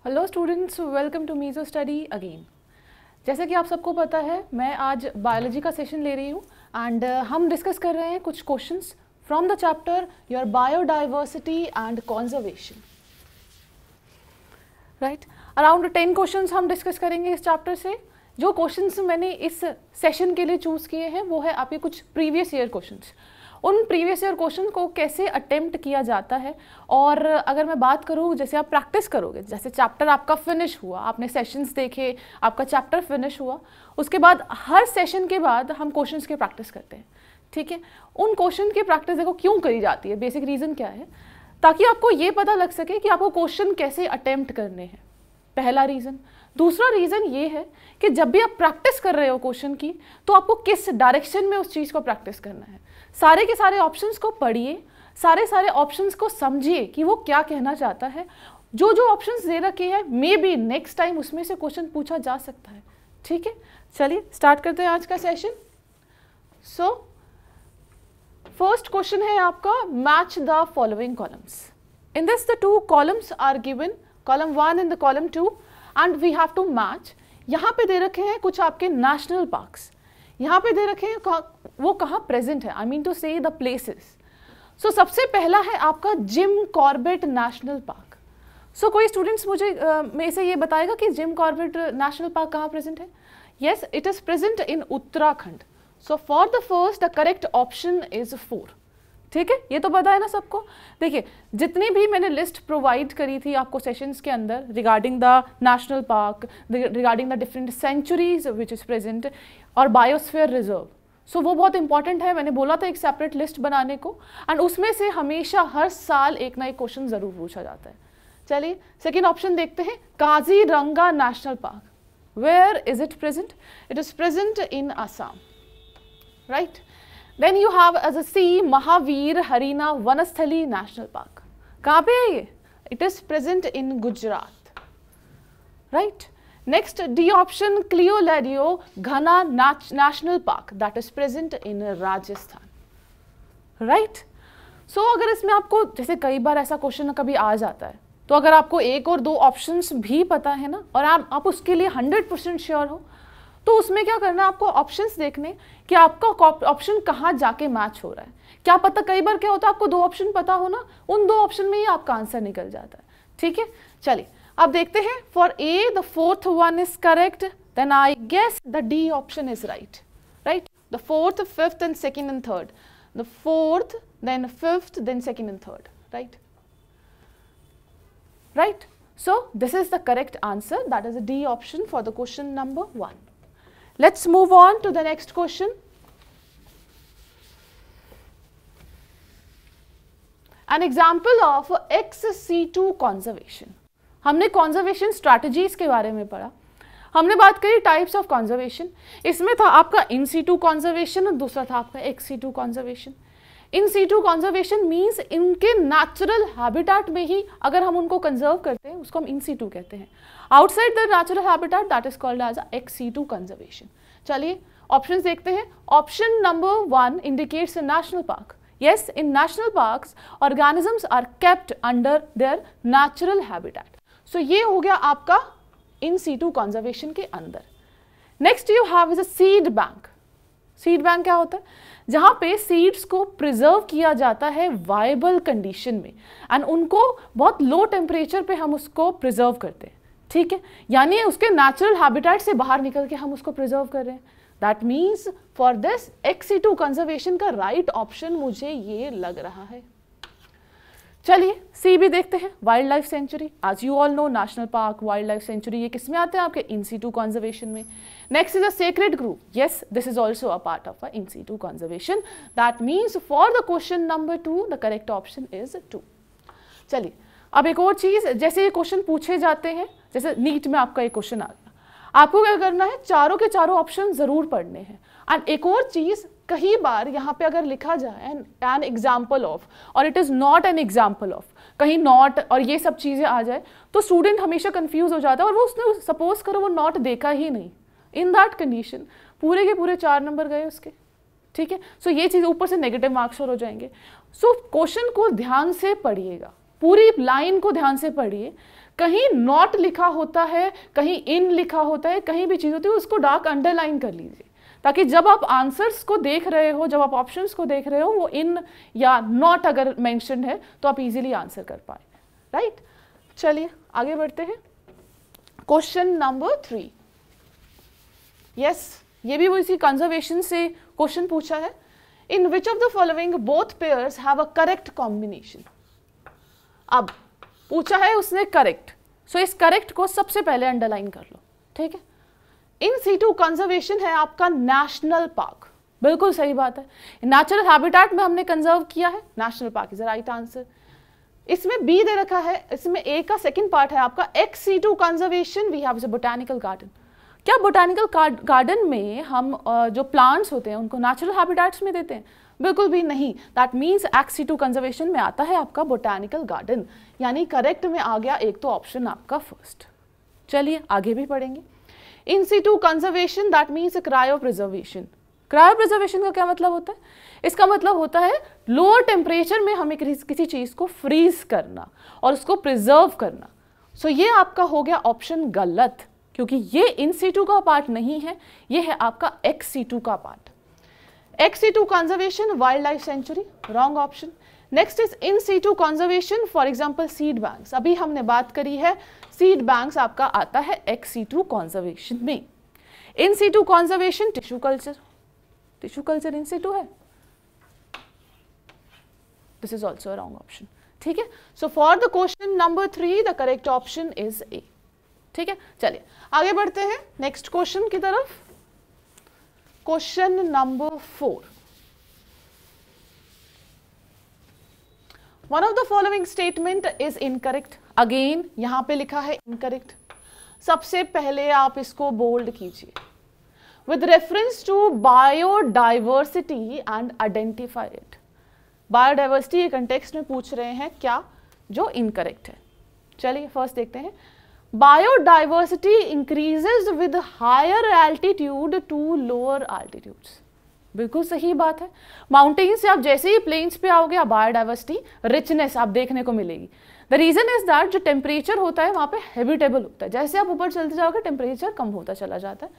Hello students, welcome to मीजो study again. जैसे कि आप सबको पता है, मैं आज बायोलॉजी का सेशन ले रही हूँ एंड हम डिस्कस कर रहे हैं कुछ questions from the chapter your biodiversity and conservation. Right, around 10 questions हम डिस्कस करेंगे इस चैप्टर से। जो क्वेश्चंस मैंने इस सेशन के लिए चूज़ किए हैं वो है आपके कुछ प्रीवियस ईयर क्वेश्चंस। उन प्रीवियस ईयर क्वेश्चन को कैसे अटेम्प्ट किया जाता है, और अगर मैं बात करूँ जैसे आप प्रैक्टिस करोगे, जैसे चैप्टर आपका फिनिश हुआ, आपने सेशंस देखे, आपका चैप्टर फिनिश हुआ, उसके बाद हर सेशन के बाद हम क्वेश्चंस की प्रैक्टिस करते हैं। ठीक है, उन क्वेश्चन की प्रैक्टिस देखो क्यों करी जाती है, बेसिक रीज़न क्या है, ताकि आपको ये पता लग सके कि आपको क्वेश्चन कैसे अटेम्प्ट करने हैं, पहला रीज़न। दूसरा रीज़न ये है कि जब भी आप प्रैक्टिस कर रहे हो क्वेश्चन की, तो आपको किस डायरेक्शन में उस चीज़ को प्रैक्टिस करना है। सारे के सारे ऑप्शंस को पढ़िए, सारे ऑप्शंस को समझिए कि वो क्या कहना चाहता है। जो जो ऑप्शंस दे रखे हैं मे बी नेक्स्ट टाइम उसमें से क्वेश्चन पूछा जा सकता है। ठीक है, चलिए स्टार्ट करते हैं आज का सेशन। सो फर्स्ट क्वेश्चन है आपका, match the following columns. In this the two columns are given, column 1 and the column 2, and we have to match. यहाँ पे दे रखे हैं कुछ आपके नेशनल पार्क्स, यहाँ पे दे रखे हैं वो कहाँ प्रेजेंट है, आई मीन टू से द प्लेसेस। सो सबसे पहला है आपका जिम कॉर्बेट नेशनल पार्क। सो कोई स्टूडेंट्स मुझे में से ये बताएगा कि जिम कॉर्बेट नेशनल पार्क कहाँ प्रेजेंट है। Yes, it is present in Uttarakhand. So for the first the correct option is 4। ठीक है, ये तो पता है ना सबको। देखिए, जितनी भी मैंने लिस्ट प्रोवाइड करी थी आपको सेशंस के अंदर regarding the national park, regarding the different sanctuaries which is present और बायोस्फीयर रिजर्व, सो वो बहुत इंपॉर्टेंट है। मैंने बोला था एक सेपरेट लिस्ट बनाने को, एंड उसमें से हमेशा हर साल एक ना एक क्वेश्चन जरूर पूछा जाता है। चलिए सेकेंड ऑप्शन देखते हैं, Kaziranga national park. Where is it present? It is present in Assam. Right, then you have as a C Mahavir Harina Vanasthali national park. कहाँ पे है ये? It is present in Gujarat. Right, next D option, Keoladeo Ghana national park, that is present in Rajasthan. Right, so अगर इसमें आपको जैसे कई बार ऐसा क्वेश्चन कभी आ जाता है, तो अगर आपको एक और दो ऑप्शंस भी पता है ना, और आप उसके लिए 100% श्योर हो, तो उसमें क्या करना है, आपको ऑप्शंस देखने कि आपका ऑप्शन कहाँ जाके मैच हो रहा है। क्या पता, कई बार क्या होता है आपको 2 ऑप्शन पता हो ना, उन 2 ऑप्शन में ही आपका आंसर निकल जाता है। ठीक है, चलिए अब देखते हैं। For a the 4th one is correct, then I guess the D option is right. Right, the 4th, 5th and 2nd and 3rd, the 4th then 5th then 2nd and 3rd, right? Right, so this is the correct answer, that is the D option for the question number 1. Let's move on to the next question. An example of ex situ conservation. हमने conservation strategies के बारे में पढ़ा, हमने बात करी types of conservation. इसमें था आपका इन सीटू कंजर्वेशन और दूसरा था आपका ex situ conservation. In situ conservation means इनके नेचुरल हैबिटेट में ही अगर हम उनको कंजर्व करते हैं उसको हम इन सीटू कहते हैं। Outside the natural habitat that is called as ex situ conservation. चलिए ऑप्शंस देखते हैं। Option number 1 indicates a national park. Yes, in national parks, organisms are kept under their natural habitat. So ये हो गया आपका in situ conservation के अंदर। Next you have is a seed bank. Seed bank क्या होता है? जहाँ पे seeds को preserve किया जाता है viable condition में, and उनको बहुत low temperature पे हम उसको preserve करते हैं। ठीक है, यानी उसके natural habitat से बाहर निकल के हम उसको preserve कर रहे हैं। That means for this ex situ conservation का right option मुझे ये लग रहा है। चलिए सी भी देखते हैं, वाइल्ड लाइफ सेंचुरी। आज you all know national park, wildlife sanctuary, ये किस में आते हैं? आपके इन सीटू कंजर्वेशन में। Next is a sacred group. Yes, this is also a part of a in situ conservation. That means for the question number 2 the correct option is 2। चलिए अब एक और चीज, जैसे ये क्वेश्चन पूछे जाते हैं, जैसे नीट में आपका एक क्वेश्चन आ गया, आपको क्या करना है, चारों के चारों ऑप्शन जरूर पढ़ने हैं। एंड एक और चीज, कई बार यहाँ पे अगर लिखा जाए एन एग्जाम्पल ऑफ और it is not an example of, कहीं नॉट और ये सब चीजें आ जाए तो स्टूडेंट हमेशा कंफ्यूज हो जाता है, और वो उसने सपोज करो वो नॉट देखा ही नहीं, इन दैट कंडीशन पूरे के पूरे 4 नंबर गए उसके। ठीक है, सो ये चीज ऊपर से नेगेटिव मार्क्स हो जाएंगे। सो क्वेश्चन को ध्यान से पढ़िएगा, पूरी लाइन को ध्यान से पढ़िए, कहीं नॉट लिखा होता है, कहीं इन लिखा होता है, कहीं भी चीज़ होती है, उसको डार्क अंडरलाइन कर लीजिए, ताकि जब आप आंसर्स को देख रहे हो, जब आप ऑप्शंस को देख रहे हो, वो इन या नॉट अगर मेंशन है तो आप इजीली आंसर कर पाए, राइट। चलिए आगे बढ़ते हैं। क्वेश्चन नंबर 3, यस, ये भी इसी कंजर्वेशन से क्वेश्चन पूछा है। In which of the following both pairs have a correct combination. अब पूछा है उसने करेक्ट, सो इस करेक्ट को सबसे पहले अंडरलाइन कर लो, ठीक है। इन सीटू कंजर्वेशन है आपका नेशनल पार्क, बिल्कुल सही बात है। नेचुरल हैबिटेट में हमने कंजर्व किया है, national park is the right answer. इसमें बी दे रखा है, इसमें ए का सेकंड पार्ट है आपका ex situ conservation we have botanical garden. क्या बोटानिकल गार्डन में हम जो प्लांट्स होते हैं उनको नेचुरल हैबिटेट्स में देते हैं? बिल्कुल भी नहीं। That means ex situ conservation में आता है आपका बोटानिकल गार्डन, यानी करेक्ट में आ गया एक तो ऑप्शन आपका फर्स्ट। चलिए आगे भी पढ़ेंगे। In situ conservation that means cryopreservation. Cryopreservation का क्या मतलब होता है? इसका मतलब होता है लोअर टेम्परेचर में हमें किसी चीज को फ्रीज करना और उसको प्रिजर्व करना। सो ये आपका हो गया ऑप्शन गलत, क्योंकि ये इन सीटू का पार्ट नहीं है, ये है आपका एक्स सीटू का part. Ex situ conservation wildlife sanctuary, wrong option. Next is in situ conservation, for example seed banks, अभी हमने बात करी है, सीड बैंक्स आपका आता है एक्स सीटू कंजर्वेशन में। In situ conservation tissue culture, tissue culture in situ है, this is also wrong option, ठीक है। So for the question number 3 the correct option is A, ठीक है। चलिए आगे बढ़ते हैं नेक्स्ट क्वेश्चन की तरफ। Question number 4, one of the following statement is incorrect. Again यहां पे लिखा है इनकरेक्ट। सबसे पहले आप इसको बोल्ड कीजिए, with reference to biodiversity and identify it. Biodiversity के कंटेक्स्ट में पूछ रहे हैं क्या, जो इनकरेक्ट है। चलिए फर्स्ट देखते हैं। Biodiversity increases with higher altitude to lower altitudes, बिल्कुल सही बात है। माउंटेन से आप जैसे ही प्लेन्स पे आओगे, आप बायोडाइवर्सिटी रिचनेस आप देखने को मिलेगी। द रीजन इज दैट जो टेम्परेचर होता है वहां पे हैबिटेबल होता है, जैसे आप ऊपर चलते जाओगे टेम्परेचर कम होता चला जाता है,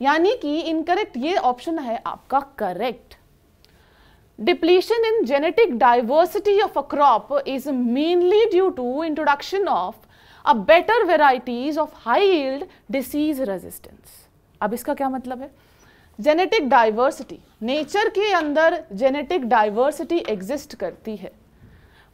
यानी कि इनकरेक्ट ये ऑप्शन है आपका correct. Depletion in genetic diversity of a crop is mainly due to introduction of a better varieties of high yield disease resistance। अब इसका क्या मतलब है? जेनेटिक डाइवर्सिटी, नेचर के अंदर जेनेटिक डाइवर्सिटी एग्जिस्ट करती है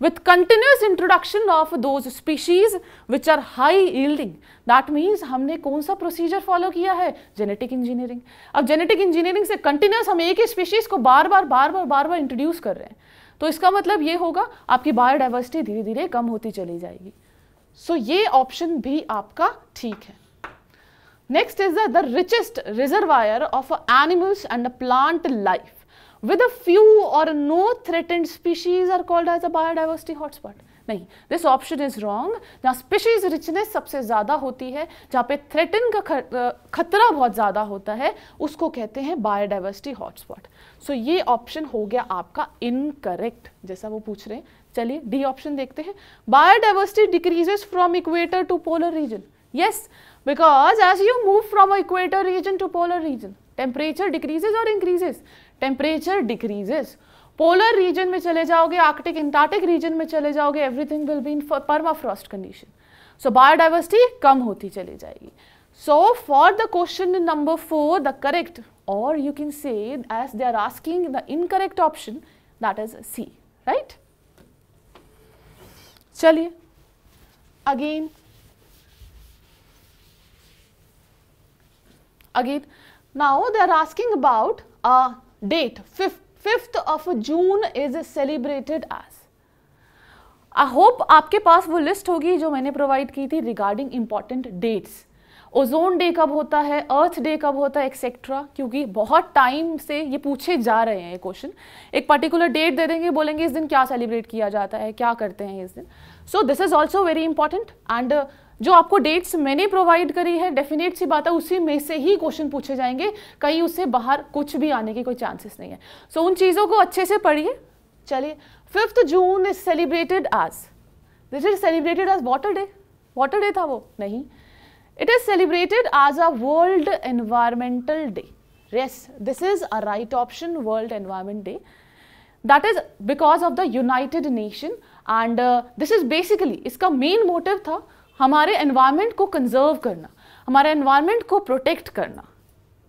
with continuous introduction of those species which are high yielding। that means हमने कौन सा प्रोसीजर फॉलो किया है? Genetic engineering. अब जेनेटिक इंजीनियरिंग से कंटिन्यूस हम एक ही स्पीशीज को बार बार इंट्रोड्यूस कर रहे हैं, तो इसका मतलब ये होगा आपकी बायोडाइवर्सिटी धीरे धीरे कम होती चली जाएगी। सो ये ऑप्शन भी आपका ठीक है। Next is the richest reservoir of animals and plant life with a few or no threatened species are called as a biodiversity hotspot। नहीं, this option is wrong। जहाँ स्पीशीज रिचनेस सबसे ज्यादा होती है, जहाँ पे थ्रेटन का खतरा बहुत ज्यादा होता है, उसको कहते हैं बायोडाइवर्सिटी हॉटस्पॉट। सो ये ऑप्शन हो गया आपका इनकरेक्ट, जैसा वो पूछ रहे हैं। चलिए डी ऑप्शन देखते हैं। Biodiversity decreases from equator to polar region. Yes, because as you move from equator region to polar region, temperature decreases और increases. Temperature decreases, polar region में चले जाओगे, आर्कटिक अंटार्कटिक रीजन में चले जाओगे, everything will be in permafrost condition. So biodiversity कम होती चली जाएगी। So for the question number 4 the correct, और you can say as they are asking the incorrect option, that is C, right. चलिए again now they are asking about a date, 5th of June is celebrated as। I hope आपके पास वो list होगी जो मैंने provide की थी regarding important dates. Ozone day कब होता है, अर्थ डे कब होता है, एक्सेट्रा, क्योंकि बहुत टाइम से ये पूछे जा रहे हैं ये क्वेश्चन। एक पर्टिकुलर डेट दे देंगे, बोलेंगे इस दिन क्या सेलिब्रेट किया जाता है, क्या करते हैं इस दिन। सो this is also very important. And जो आपको डेट्स मैंने प्रोवाइड करी है, डेफिनेट सी बात है उसी में से ही क्वेश्चन पूछे जाएंगे, कहीं उससे बाहर कुछ भी आने के कोई चांसेस नहीं है। सो उन चीज़ों को अच्छे से पढ़िए। चलिए 5th June is celebrated as, this is celebrated as water day, water day था वो? नहीं. It is celebrated as a world environmental day. Yes, this is a right option, world environment day. That is because of the United Nation and this is basically, इसका main motive था हमारे environment को conserve करना, हमारे environment को protect करना.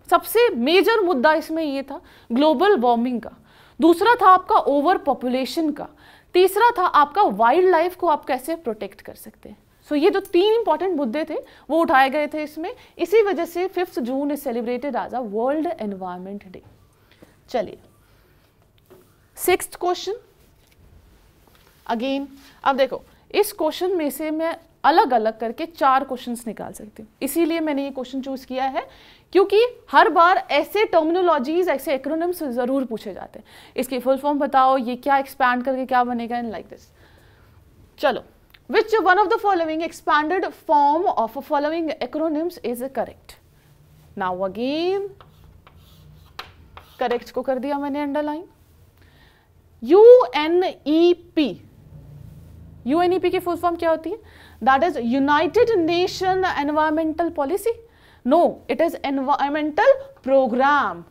सबसे major मुद्दा इसमें ये था ग्लोबल वार्मिंग का. दूसरा था आपका ओवर पॉपुलेशन का. तीसरा था आपका वाइल्ड लाइफ को आप कैसे प्रोटेक्ट कर सकते हैं. सो ये जो 3 इंपॉर्टेंट मुद्दे थे वो उठाए गए थे इसमें. इसी वजह से 5 June is celebrated as a world environment day. चलिए 6th क्वेश्चन. अगेन अब देखो, इस क्वेश्चन में से मैं अलग अलग करके 4 क्वेश्चंस निकाल सकती हूँ. इसीलिए मैंने ये क्वेश्चन चूज किया है क्योंकि हर बार ऐसे टर्मिनोलॉजीज, ऐसे एक्रोनिम्स जरूर पूछे जाते हैं. इसकी फुल फॉर्म बताओ, ये क्या एक्सपैंड करके क्या बनेगा, एंड लाइक दिस. चलो, which one of the following expanded form of following acronyms is correct. Now again correct को कर दिया मैंने अंडरलाइन. UNEP. UNEP की फुल फॉर्म क्या होती है? That is United Nation environmental policy. No, it is environmental programme.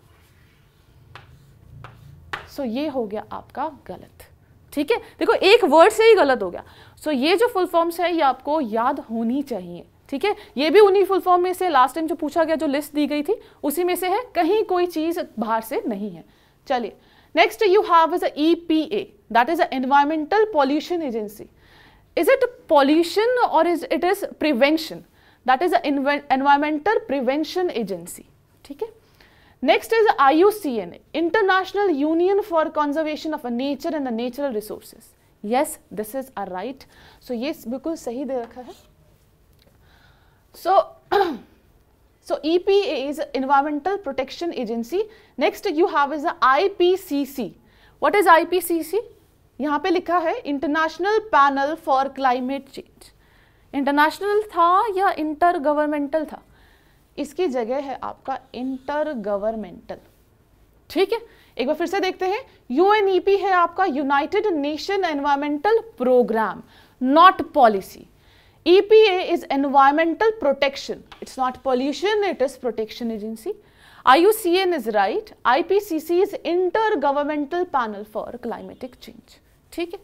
सो ये हो गया आपका गलत. ठीक है, देखो एक वर्ड से ही गलत हो गया. सो ये जो फुल फॉर्म्स है ये आपको याद होनी चाहिए. ठीक है, ये भी उन्हीं फुल फॉर्म में से लास्ट टाइम जो पूछा गया, जो लिस्ट दी गई थी उसी में से है, कहीं कोई चीज बाहर से नहीं है. चलिए next you have is EPA. That is environmental pollution agency. Is it pollution or it is prevention? That is an environmental prevention agency. ठीक है. Next is IUCN, International Union for Conservation of Nature and the Natural Resources. Yes, this is a right. So ये बिल्कुल सही दे रखा है. So EPA is Environmental Protection Agency. Next you have is the IPCC. What is IPCC? यहाँ पे लिखा है international panel for climate change. International था या इंटर गवर्नमेंटल था? इसकी जगह है आपका इंटर गवर्नमेंटल. ठीक है, एक बार फिर से देखते हैं. UNEP है आपका United Nation environmental program, not policy. EPA is environmental protection. It's not pollution, it is protection agency. IUCN is right. IPCC is Intergovernmental Panel for Climatic Change. ठीक है,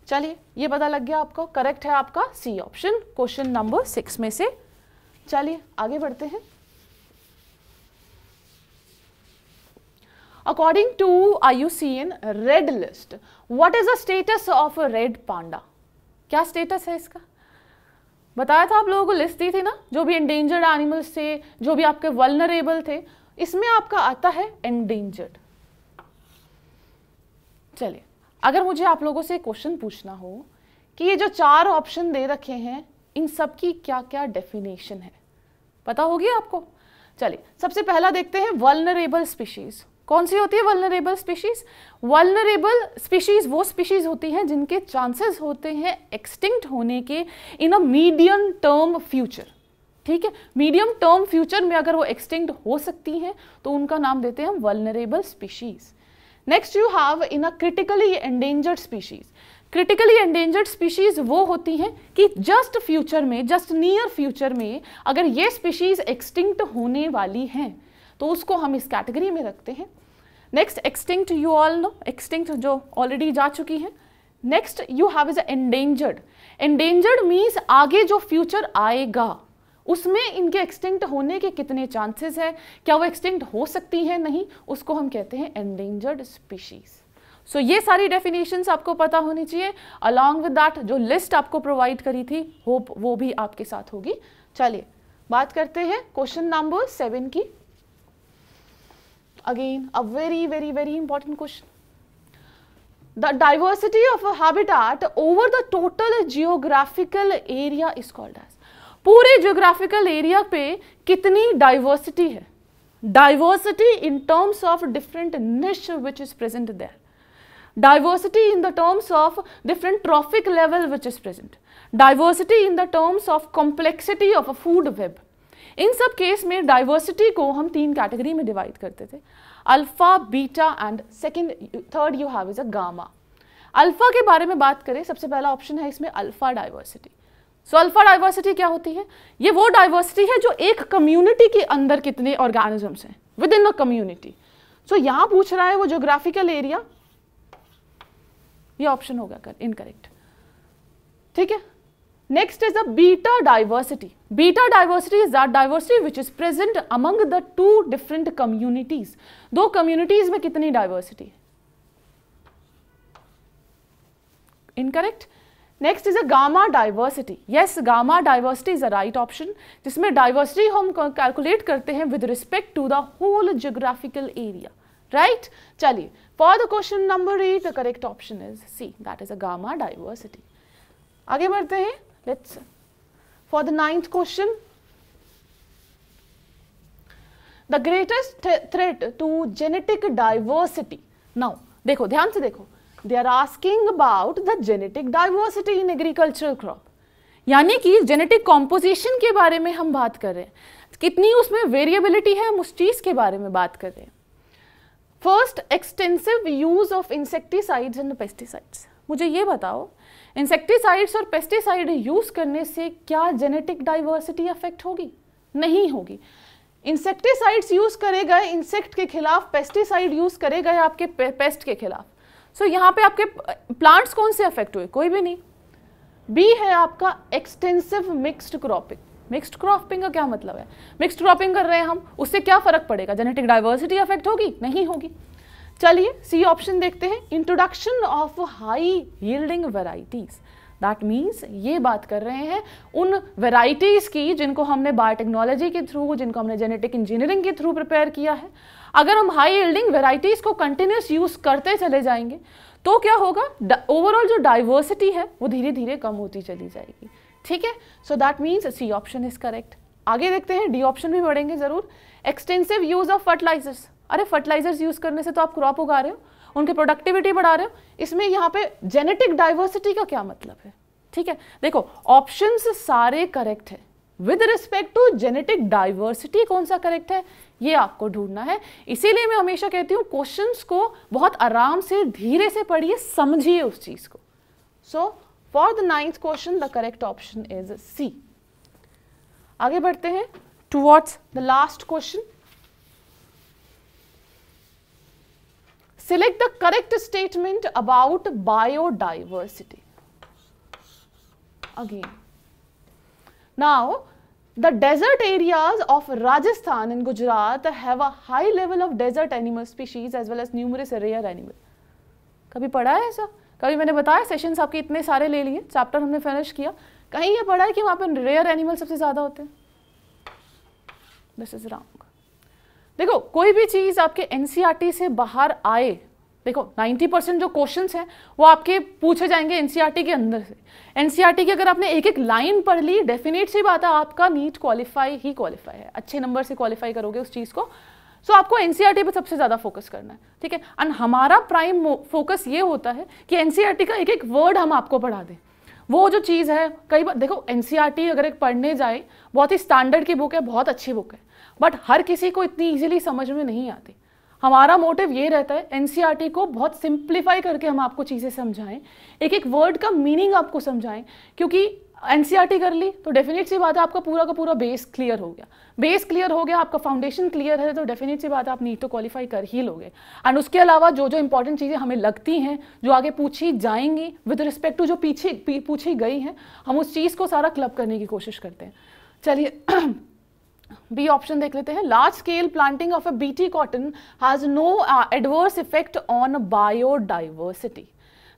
चलिए ये पता लग गया आपको. करेक्ट है आपका C ऑप्शन, क्वेश्चन नंबर 6 में से. चलिए आगे बढ़ते हैं. According to IUCN Red List, what is the status of a red panda? क्या स्टेटस है इसका? बताया था आप लोगों को, लिस्ट दी थी ना, जो भी एंडेंजर्ड एनिमल्स थे, जो भी आपके वल्नरेबल थे, इसमें आपका आता है एंडेंजर्ड. चलिए, अगर मुझे आप लोगों से क्वेश्चन पूछना हो कि ये जो 4 ऑप्शन दे रखे हैं इन सब की क्या क्या डेफिनेशन है, पता होगी आपको? चलिए सबसे पहला देखते हैं वल्नरेबल स्पीशीज. कौन सी होती है वल्नरेबल स्पीशीज? वल्नरेबल स्पीशीज वो स्पीशीज होती हैं जिनके चांसेस होते हैं एक्सटिंक्ट होने के इन अ मीडियम टर्म फ्यूचर. ठीक है, मीडियम टर्म फ्यूचर में अगर वो एक्सटिंक्ट हो सकती हैं तो उनका नाम देते हैं हम vulnerable species. Next you have in a critically endangered species. Critically endangered species वो होती हैं कि जस्ट फ्यूचर में, जस्ट नियर फ्यूचर में अगर ये स्पीशीज एक्सटिंक्ट होने वाली हैं तो उसको हम इस कैटेगरी में रखते हैं. Next extinct, you all no, extinct जो ऑलरेडी जा चुकी हैं. Next you have is endangered. Endangered means आगे जो फ्यूचर आएगा उसमें इनके एक्सटिंक्ट होने के कितने चांसेस है, क्या वो एक्सटिंक्ट हो सकती है नहीं, उसको हम कहते हैं एंडेंजर्ड स्पीशीज. सो ये सारी डेफिनेशंस आपको पता होनी चाहिए. अलॉन्ग विद दैट जो लिस्ट आपको प्रोवाइड करी थी, होप वो भी आपके साथ होगी. चलिए बात करते हैं क्वेश्चन नंबर 7 की. Again a very very very important question. The diversity of a habitat over the total geographical area is called as. पूरे जियोग्राफिकल एरिया पे कितनी डाइवर्सिटी है? Diversity in terms of different niche which is present there. Diversity in the terms of different trophic level which is present. Diversity in the terms of complexity of a food web. इन सब case में diversity को हम 3 category में divide करते थे, alpha, beta and third you have is a gamma. Alpha के बारे में बात करें, सबसे पहला ऑप्शन है इसमें alpha diversity. So alpha diversity क्या होती है? ये वो डाइवर्सिटी है जो एक कम्युनिटी के अंदर कितने ऑर्गेनिजम्स हैं विद इन अ कम्युनिटी। सो यहां पूछ रहा है वो ज्योग्राफिकल एरिया, ये ऑप्शन होगा इनकरेक्ट। ठीक है, next is the beta diversity. Beta diversity is that diversity which is present among the two different communities. दो कम्युनिटीज में कितनी डाइवर्सिटी है? Incorrect. Next is a gamma diversity. Yes, gamma diversity is a right option, जिसमें diversity हम calculate करते हैं with respect to the whole geographical area, right. चलिए, for the question number 8 the correct option is C, that is a gamma diversity. आगे बढ़ते हैं, let's for the 9th question, the greatest threat to genetic diversity. Now देखो, ध्यान से देखो, they are asking about the genetic diversity in agricultural crop, यानी कि genetic composition के बारे में हम बात कर रहे हैं, कितनी उसमें वेरिएबिलिटी है, हम उस चीज के बारे में बात कर रहे हैं। First, extensive use of insecticides and pesticides. मुझे ये बताओ, इंसेक्टिसाइड्स और पेस्टिसाइड यूज करने से क्या जेनेटिक डाइवर्सिटी अफेक्ट होगी? नहीं होगी। इंसेक्टिसाइड्स यूज करे गए इंसेक्ट के खिलाफ, पेस्टिसाइड यूज करे गए आपके पेस्ट के खिलाफ। सो यहाँ पे आपके प्लांट्स कौन से अफेक्ट हुए? कोई भी नहीं। बी है आपका extensive mixed cropping. Mixed cropping का क्या मतलब है? मिक्स्ड क्रॉपिंग कर रहे हैं हम, उससे क्या फर्क पड़ेगा? जेनेटिक डाइवर्सिटी अफेक्ट होगी? नहीं होगी। चलिए सी ऑप्शन देखते हैं, introduction of high yielding varieties. That means ये बात कर रहे हैं उन वेराइटीज की जिनको हमने बायोटेक्नोलॉजी के थ्रू, जिनको हमने जेनेटिक इंजीनियरिंग के थ्रू प्रिपेयर किया है। अगर हम हाई यील्डिंग वेराइटीज को कंटिन्यूस यूज करते चले जाएंगे तो क्या होगा? ओवरऑल जो डाइवर्सिटी है वो धीरे धीरे कम होती चली जाएगी। ठीक है, so that means C option is correct. आगे देखते हैं, डी ऑप्शन भी पढ़ेंगे जरूर। Extensive use of fertilisers. अरे फर्टिलाइजर्स यूज करने से तो आप क्रॉप उगा रहे हो, उनकी प्रोडक्टिविटी बढ़ा रहे हो, इसमें यहाँ पे जेनेटिक डाइवर्सिटी का क्या मतलब है? ठीक है, देखो ऑप्शंस सारे करेक्ट है, with respect to genetic diversity कौन सा करेक्ट है ये आपको ढूंढना है। इसीलिए मैं हमेशा कहती हूँ क्वेश्चंस को बहुत आराम से धीरे से पढ़िए, समझिए उस चीज को। So for the 9th question the correct option is C. आगे बढ़ते हैं towards the last question. Select the correct statement about biodiversity. Again. Now, the desert areas of Rajasthan and Gujarat have a high level of desert animal species as well as numerous rare animal. कभी पढ़ा है ऐसा? कभी मैंने बताया sessions आपके इतने सारे ले लिए, चैप्टर हमने फिनिश किया, कहीं ये पढ़ा है कि वहाँ पे रेयर एनिमल सबसे ज़्यादा होते हैं? This is wrong. देखो कोई भी चीज़ आपके एनसीईआरटी से बाहर आए, देखो 90% जो क्वेश्चंस हैं वो आपके पूछे जाएंगे एनसीईआरटी के अंदर से। एनसीईआरटी की अगर आपने एक एक लाइन पढ़ ली, डेफिनेट सी बात है आपका नीट क्वालिफाई ही क्वालिफाई है, अच्छे नंबर से क्वालिफाई करोगे उस चीज़ को। सो आपको एनसीईआरटी पे सबसे ज़्यादा फोकस करना है, ठीक है। एंड हमारा प्राइम फोकस ये होता है कि एनसीईआरटी का एक एक वर्ड हम आपको पढ़ा दें। वो जो चीज़ है, कई बार देखो एनसीईआरटी अगर एक पढ़ने जाए, बहुत ही स्टैंडर्ड की बुक है, बहुत अच्छी बुक है, बट हर किसी को इतनी इजीली समझ में नहीं आती। हमारा मोटिव ये रहता है एनसीईआरटी को बहुत सिंप्लीफाई करके हम आपको चीज़ें समझाएं, एक एक वर्ड का मीनिंग आपको समझाएं, क्योंकि एनसीईआरटी कर ली तो डेफिनेट सी बात है आपका पूरा का पूरा बेस क्लियर हो गया। बेस क्लियर हो गया, आपका फाउंडेशन क्लियर है, तो डेफिनेट सी बात है आप नीट तो क्वालिफाई कर ही लोगे। एंड उसके अलावा जो जो इंपॉर्टेंट चीज़ें हमें लगती हैं, जो आगे पूछी जाएंगी विद रिस्पेक्ट टू जो पीछे पूछी गई हैं, हम उस चीज़ को सारा क्लब करने की कोशिश करते हैं। चलिए बी ऑप्शन देख लेते हैं। Large scale planting of a BT cotton has no adverse effect on biodiversity.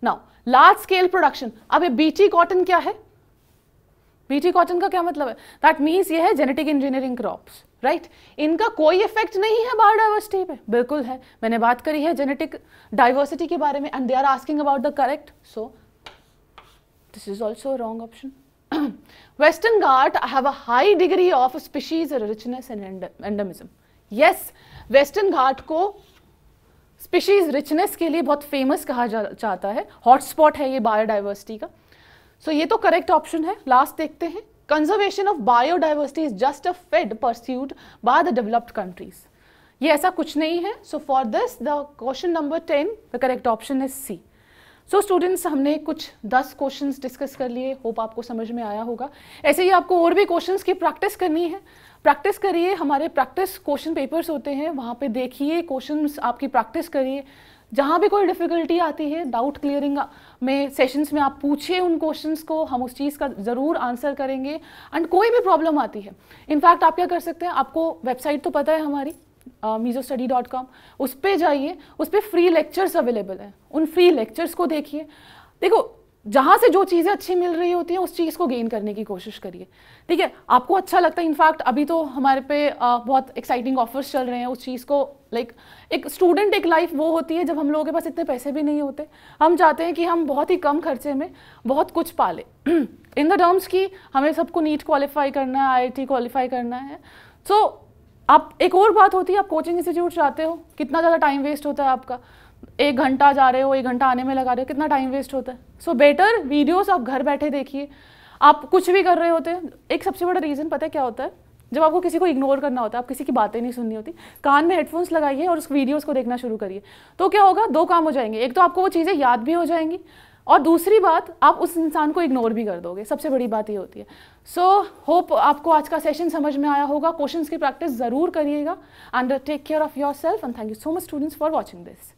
Now large scale production, अब ये बीटी कॉटन क्या है? बीटी कॉटन का क्या मतलब है? दैट मीन्स ये है जेनेटिक इंजीनियरिंग क्रॉप्स, राइट। इनका कोई इफेक्ट नहीं है बायोडाइवर्सिटी पे, बिल्कुल है। मैंने बात करी है जेनेटिक डाइवर्सिटी के बारे में, and they are asking about the correct, so this is also wrong option. Western Ghat have a high degree of species richness and endemism. Yes, Western Ghat को species richness के लिए बहुत famous कहा जाता है, हॉटस्पॉट है ये biodiversity का। सो ये तो करेक्ट ऑप्शन है। लास्ट देखते हैं, conservation of biodiversity is just a fad pursued by the developed countries. ये ऐसा कुछ नहीं है। So for this the question number 10 the correct option is C. So students, हमने कुछ 10 क्वेश्चंस डिस्कस कर लिए, होप आपको समझ में आया होगा। ऐसे ही आपको और भी क्वेश्चंस की प्रैक्टिस करनी है, प्रैक्टिस करिए। हमारे प्रैक्टिस क्वेश्चन पेपर्स होते हैं, वहाँ पे देखिए क्वेश्चंस, आपकी प्रैक्टिस करिए। जहाँ भी कोई डिफ़िकल्टी आती है डाउट क्लियरिंग में सेशंस में आप पूछिए उन क्वेश्चंस को, हम उस चीज़ का ज़रूर आंसर करेंगे। एंड कोई भी प्रॉब्लम आती है, इनफैक्ट आप क्या कर सकते हैं, आपको वेबसाइट तो पता है हमारी mesostudy.com, उस पर जाइए, उस पर फ्री लेक्चर्स अवेलेबल हैं, उन फ्री लेक्चर्स को देखिए। देखो, जहाँ से जो चीज़ें अच्छी मिल रही होती हैं उस चीज़ को गेन करने की कोशिश करिए, ठीक है। आपको अच्छा लगता है, इनफैक्ट अभी तो हमारे पे बहुत एक्साइटिंग ऑफर्स चल रहे हैं उस चीज़ को, लाइक एक स्टूडेंट एक लाइफ वो होती है जब हम लोगों के पास इतने पैसे भी नहीं होते, हम चाहते हैं कि हम बहुत ही कम खर्चे में बहुत कुछ पाले इन द टर्म्स की हमें सबको नीट क्वालिफाई करना है, IIT क्वालिफाई करना है। सो आप, एक और बात होती है, आप कोचिंग इंस्टीट्यूट जाते हो, कितना ज़्यादा टाइम वेस्ट होता है आपका, 1 घंटा जा रहे हो, 1 घंटा आने में लगा रहे हो, कितना टाइम वेस्ट होता है। सो बेटर वीडियोस आप घर बैठे देखिए, आप कुछ भी कर रहे होते हैं। एक सबसे बड़ा रीज़न पता है क्या होता है, जब आपको किसी को इग्नोर करना होता है, आप किसी की बातें नहीं सुननी होती, कान में हेडफोन्स लगाइए और उस वीडियोस को देखना शुरू करिए। तो क्या होगा, 2 काम हो जाएंगे, एक तो आपको वो चीज़ें याद भी हो जाएंगी, और दूसरी बात, आप उस इंसान को इग्नोर भी कर दोगे। सबसे बड़ी बात ये होती है। सो होप आपको आज का सेशन समझ में आया होगा। क्वेश्चंस की प्रैक्टिस ज़रूर करिएगा, and take care of yourself, and thank you so much students for watching this.